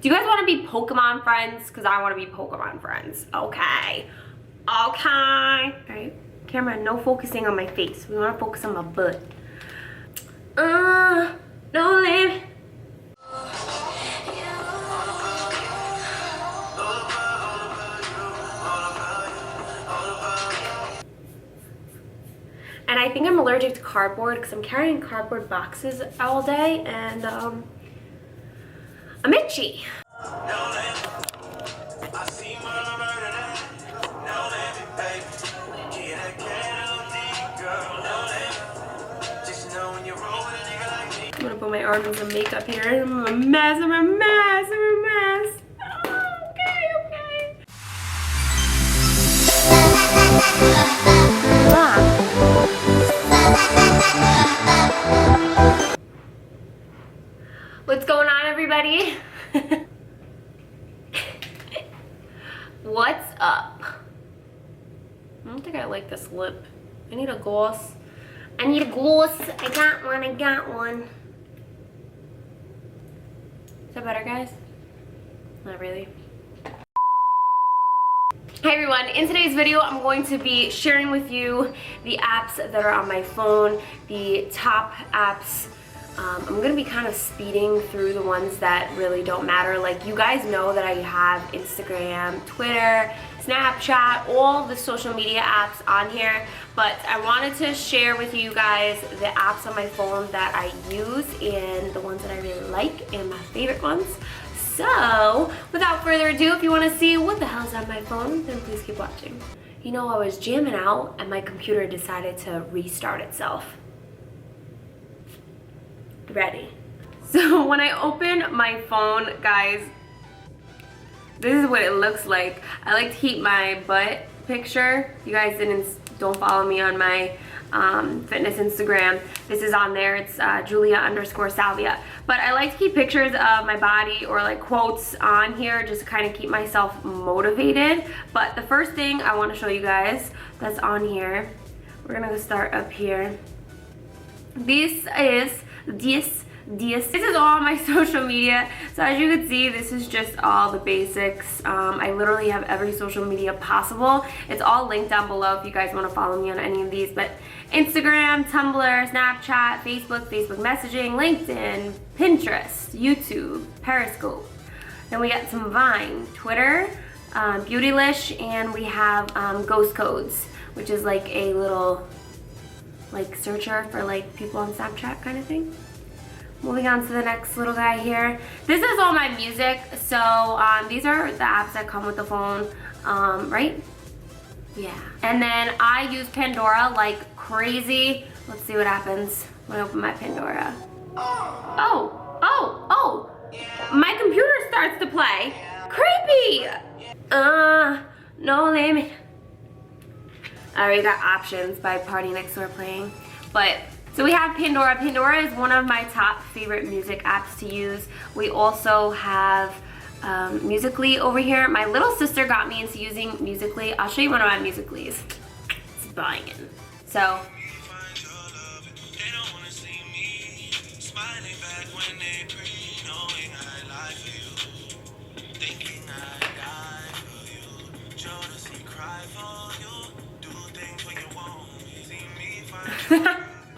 Do you guys want to be Pokemon friends? Because I want to be Pokemon friends. Okay. Alright, camera, no focusing on my face. We want to focus on my butt. No live. And I think I'm allergic to cardboard because I'm carrying cardboard boxes all day and I'm itchy. I'm gonna put my arms in some makeup here. I'm a mess, I'm a mess, I'm a mess. Oh, okay. What's going on, everybody? What's up? I don't think I like this lip. I need a gloss. I got one. Is that better, guys? Not really. Hey everyone, in today's video I'm going to be sharing with you the apps that are on my phone, the top apps. I'm going to be kind of speeding through the ones that really don't matter. Like, you guys know that I have Instagram, Twitter, Snapchat, all the social media apps on here, but I wanted to share with you guys the apps on my phone that I use and the ones that I really like and my favorite ones. So, without further ado, if you want to see what the hell's on my phone, then please keep watching. You know, I was jamming out and my computer decided to restart itself. Ready. So when I open my phone, guys, this is what it looks like. I like to keep my butt picture. You guys don't follow me on my fitness Instagram. This is on there. It's Julia_Salvia. But I like to keep pictures of my body or like quotes on here just to kind of keep myself motivated. But the first thing I want to show you guys that's on here, we're gonna start up here. This is all my social media. So as you can see, this is just all the basics. I literally have every social media possible. It's all linked down below if you guys want to follow me on any of these. But Instagram, Tumblr, Snapchat, Facebook messaging, LinkedIn, Pinterest, YouTube, Periscope. Then we got some Vine, Twitter, Beauties, and we have Ghost Codes, which is like a little like searcher for like people on Snapchat kind of thing. Moving on to the next little guy here. This is all my music. So these are the apps that come with the phone, right? Yeah. And then I use Pandora like crazy. Let's see what happens when I open my Pandora. Oh. My computer starts to play. Creepy. No limit. I already got Options by Party Next Door playing. But so we have Pandora. Pandora is one of my top favorite music apps to use. We also have Musical.ly over here. My little sister got me into using Musical.ly. I'll show you one of my Musical.lys. It's banging. So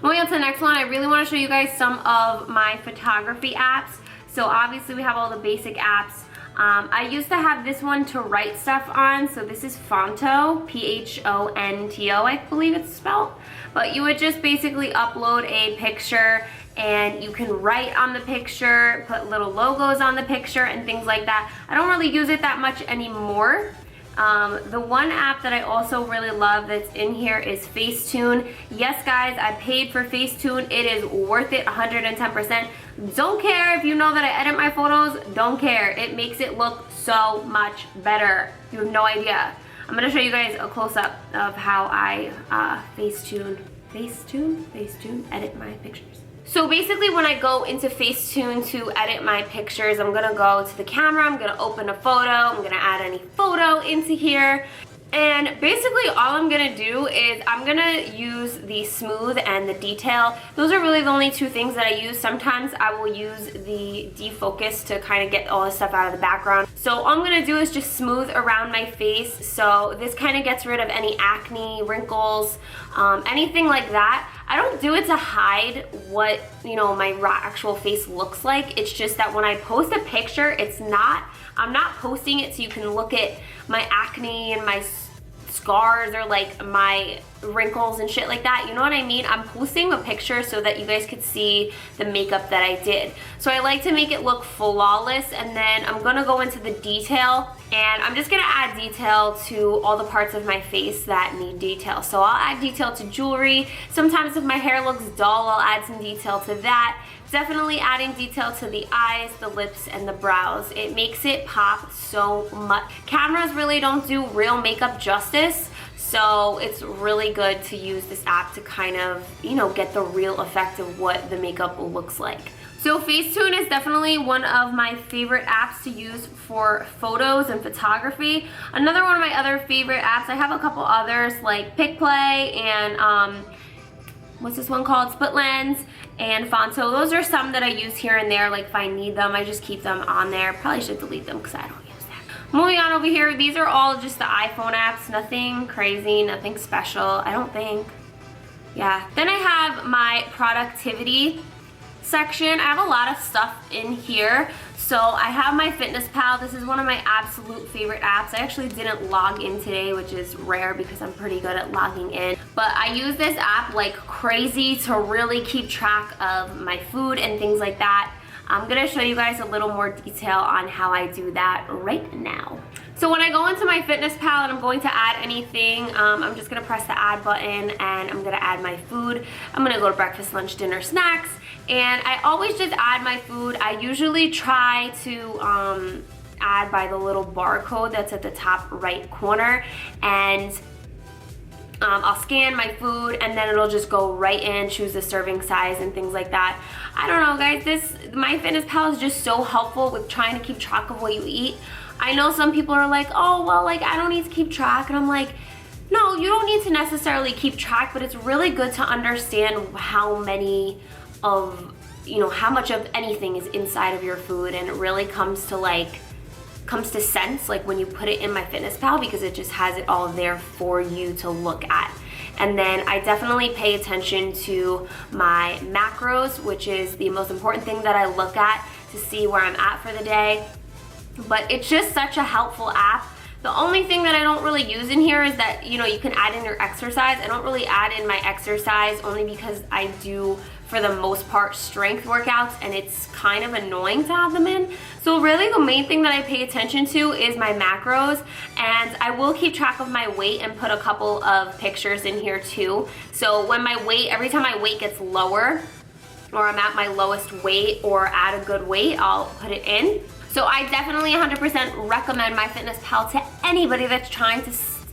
moving on to the next one, I really want to show you guys some of my photography apps. So obviously we have all the basic apps. I used to have this one to write stuff on. So this is Phonto, P-H-O-N-T-O, I believe it's spelled. But you would just basically upload a picture and you can write on the picture, put little logos on the picture and things like that. I don't really use it that much anymore. The one app that I also really love that's in here is Facetune. Yes, guys, I paid for Facetune. It is worth it 110%. Don't care if you know that I edit my photos. Don't care. It makes it look so much better. You have no idea. I'm going to show you guys a close-up of how I Facetune edit my pictures. So basically when I go into Facetune to edit my pictures, I'm gonna go to the camera, I'm gonna open a photo, I'm gonna add any photo into here. And basically all I'm gonna do is I'm gonna use the smooth and the detail. Those are really the only two things that I use. Sometimes I will use the defocus to kind of get all the stuff out of the background. So all I'm gonna do is just smooth around my face. So this kind of gets rid of any acne, wrinkles, anything like that. I don't do it to hide what, you know, my actual face looks like. It's just that when I post a picture, I'm not posting it so you can look at my acne and my scars or like my wrinkles and shit like that, you know what I mean? I'm posting a picture so that you guys could see the makeup that I did. So I like to make it look flawless, and then I'm gonna go into the detail, and I'm just gonna add detail to all the parts of my face that need detail. So I'll add detail to jewelry. Sometimes if my hair looks dull, I'll add some detail to that. Definitely adding detail to the eyes, the lips, and the brows. It makes it pop so much. Cameras really don't do real makeup justice, so it's really good to use this app to kind of, you know, get the real effect of what the makeup looks like. So Facetune is definitely one of my favorite apps to use for photos and photography. Another one of my other favorite apps, I have a couple others like PicPlay and what's this one called? Split Lens and Fonto. Those are some that I use here and there, like if I need them, I just keep them on there. Probably should delete them because I don't use them. Moving on over here, these are all just the iPhone apps, nothing crazy, nothing special, I don't think. Yeah, then I have my productivity section. I have a lot of stuff in here. So I have my FitnessPal. This is one of my absolute favorite apps. I actually didn't log in today, which is rare because I'm pretty good at logging in. But I use this app like crazy to really keep track of my food and things like that. I'm gonna show you guys a little more detail on how I do that right now. So when I go into my FitnessPal and I'm going to add anything, I'm just gonna press the add button and I'm gonna add my food. I'm gonna go to breakfast, lunch, dinner, snacks, and I always just add my food. I usually try to add by the little barcode that's at the top right corner, and I'll scan my food and then it'll just go right in, choose the serving size and things like that. I don't know guys, my FitnessPal is just so helpful with trying to keep track of what you eat. I know some people are like, oh, well, like I don't need to keep track, and I'm like, no, you don't need to necessarily keep track, but it's really good to understand how many of, you know, how much of anything is inside of your food, and it really comes to sense like when you put it in my FitnessPal, because it just has it all there for you to look at. And then I definitely pay attention to my macros, which is the most important thing that I look at to see where I'm at for the day. But it's just such a helpful app. The only thing that I don't really use in here is that, you know, you can add in your exercise. I don't really add in my exercise only because I do, for the most part, strength workouts, and it's kind of annoying to have them in. So really the main thing that I pay attention to is my macros, and I will keep track of my weight and put a couple of pictures in here too. So when my weight, every time my weight gets lower, or I'm at my lowest weight or at a good weight, I'll put it in. So I definitely 100% recommend my FitnessPal to anybody that's trying to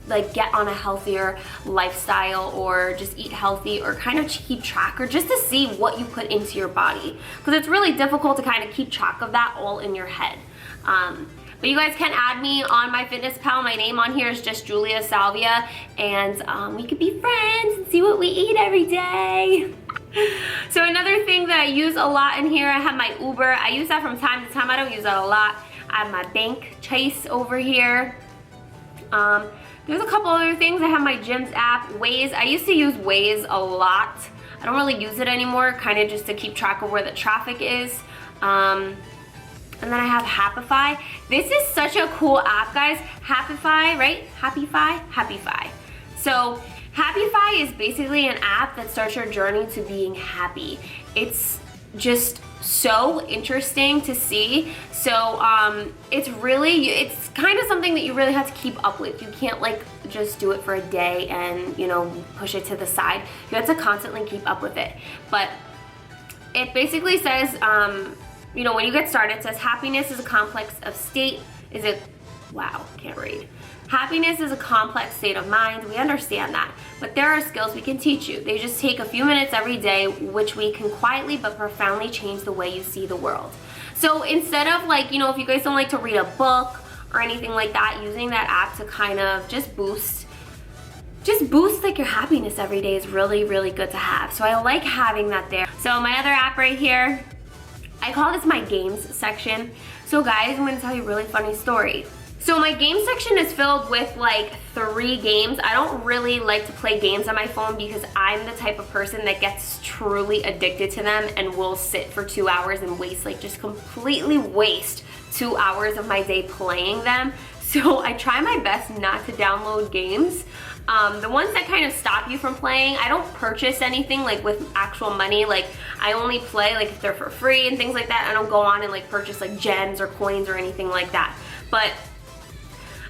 like get on a healthier lifestyle, or just eat healthy, or kind of keep track, or just to see what you put into your body, because it's really difficult to kind of keep track of that all in your head. But you guys can add me on my FitnessPal. My name on here is just Julia Salvia, and we could be friends and see what we eat every day. So another thing that I use a lot in here, I have my Uber. I use that from time to time. I don't use that a lot. I have my bank Chase over here. There's a couple other things. I have my Gyms app, Waze. I used to use Waze a lot. I don't really use it anymore, kind of just to keep track of where the traffic is. And then I have Happify. This is such a cool app, guys. Happify, right? Happify. So Happify is basically an app that starts your journey to being happy. It's just so interesting to see. So it's kind of something that you really have to keep up with. You can't like just do it for a day and, you know, push it to the side. You have to constantly keep up with it. But it basically says, you know, when you get started, it says happiness is a complex of state. Wow, can't read. Happiness is a complex state of mind. We understand that, but there are skills we can teach you. They just take a few minutes every day, which we can quietly but profoundly change the way you see the world. So instead of like, you know, if you guys don't like to read a book, or anything like that, using that app to kind of just boost like your happiness every day is really, really good to have. So I like having that there. So my other app right here, I call this my games section. So guys, I'm gonna tell you a really funny story. So my game section is filled with like 3 games. I don't really like to play games on my phone because I'm the type of person that gets truly addicted to them and will sit for 2 hours and waste, like just completely waste 2 hours of my day playing them. So I try my best not to download games. The ones that kind of stop you from playing, I don't purchase anything like with actual money. Like I only play like if they're for free and things like that. I don't go on and like purchase like gems or coins or anything like that. But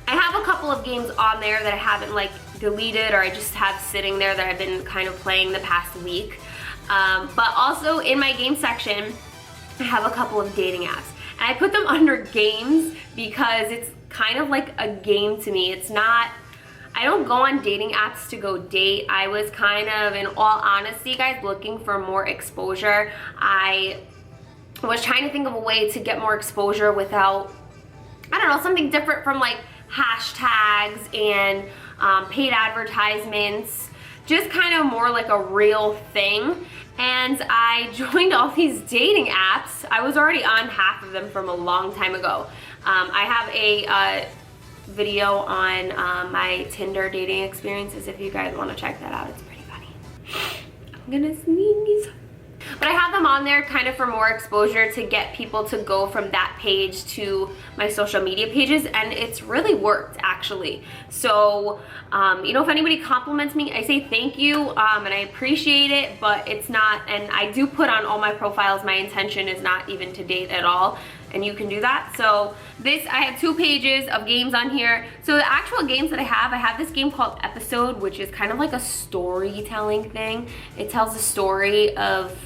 I have a couple of games on there that I haven't like deleted, or I just have sitting there that I've been kind of playing the past week. But also in my game section, I have a couple of dating apps. And I put them under games because it's kind of like a game to me. It's not, I don't go on dating apps to go date. I was kind of, in all honesty, guys, looking for more exposure. I was trying to think of a way to get more exposure without, I don't know, something different from like hashtags and paid advertisements, just kind of more like a real thing. And I joined all these dating apps. I was already on half of them from a long time ago. I have a video on my Tinder dating experiences if you guys want to check that out. It's pretty funny. I'm gonna sneeze. But I have them on there kind of for more exposure, to get people to go from that page to my social media pages, and it's really worked actually. So, you know, if anybody compliments me, I say thank you, and I appreciate it, but it's not, and I do put on all my profiles, my intention is not even to date at all, and you can do that. So this, I have 2 pages of games on here. So the actual games that I have this game called Episode, which is kind of like a storytelling thing. It tells a story of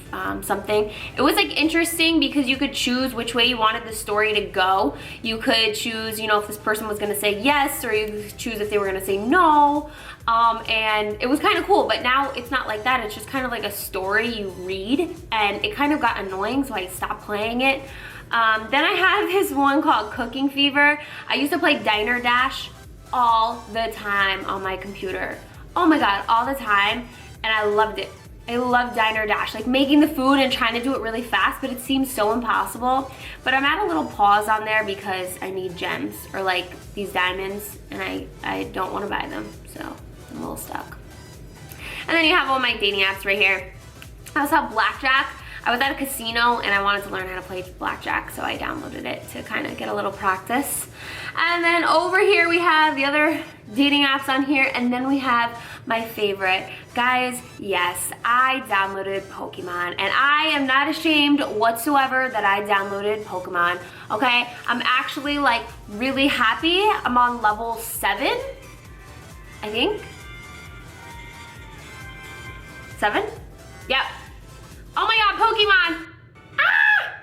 something. It was like interesting because you could choose which way you wanted the story to go. You could choose, you know, if this person was gonna say yes, or you could choose if they were gonna say no. And it was kind of cool, but now it's not like that. It's just kind of like a story you read, and it kind of got annoying, so I stopped playing it. Then I have this one called Cooking Fever. I used to play Diner Dash all the time on my computer. Oh my god, all the time, and I loved it. I love Diner Dash, like making the food and trying to do it really fast, but it seems so impossible. But I'm at a little pause on there because I need gems, or like these diamonds, and I don't want to buy them, so I'm a little stuck. And then you have all my dating apps right here. I also have Blackjack. I was at a casino and I wanted to learn how to play blackjack, so I downloaded it to kind of get a little practice. And then over here we have the other dating apps on here, and then we have my favorite. Guys, yes, I downloaded Pokemon, and I am not ashamed whatsoever that I downloaded Pokemon, okay? I'm actually like really happy. I'm on level 7, I think. 7? Yep. Oh my god, Pokemon! Ah!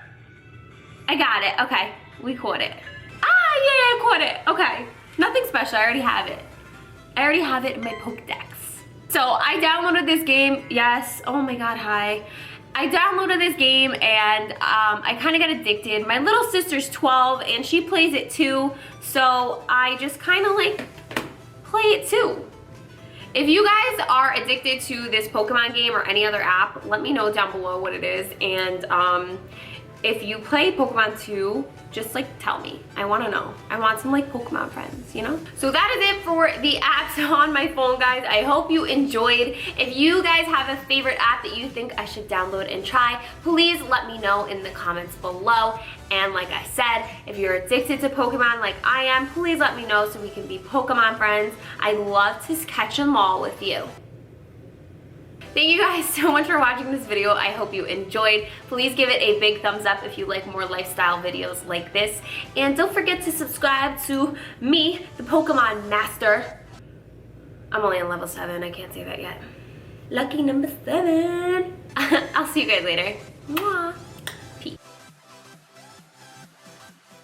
I got it. Okay, we caught it. Ah, yeah, I caught it. Okay, nothing special. I already have it. I already have it in my Pokedex. So I downloaded this game. Yes. Oh my god, hi. I downloaded this game and I kind of got addicted. My little sister's 12 and she plays it too, so I just kind of like play it too. If you guys are addicted to this Pokemon game or any other app, let me know down below what it is. And if you play Pokemon too, just like tell me. I want to know. I want some like Pokemon friends, you know? So that is it for the apps on my phone, guys. I hope you enjoyed. If you guys have a favorite app that you think I should download and try, please let me know in the comments below. And like I said, if you're addicted to Pokemon like I am, please let me know so we can be Pokemon friends. I'd love to catch them all with you. Thank you guys so much for watching this video. I hope you enjoyed. Please give it a big thumbs up if you like more lifestyle videos like this. And don't forget to subscribe to me, the Pokemon Master. I'm only on level 7, I can't say that yet. Lucky number 7. I'll see you guys later. Mwah. Peace.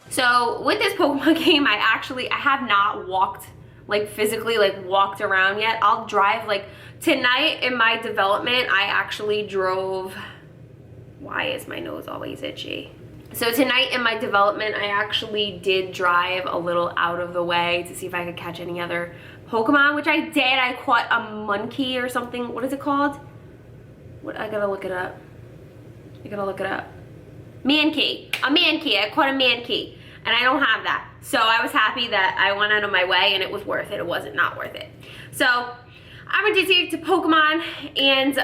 So with this Pokemon game, I have not walked, like physically like walked around yet. I'll drive like tonight in my development. I actually drove, why is my nose always itchy? So tonight in my development, I actually did drive a little out of the way to see if I could catch any other Pokemon, which I did. I caught a monkey or something. What is it called? What? I gotta look it up. I gotta look it up. Mankey. A Mankey. I caught a Mankey. And I don't have that. So I was happy that I went out of my way and it was worth it. It wasn't not worth it. So I'm addicted to Pokemon, and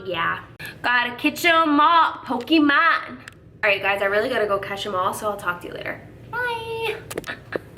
yeah. Gotta catch them all, Pokemon. Alright guys, I really gotta go catch them all, so I'll talk to you later. Bye.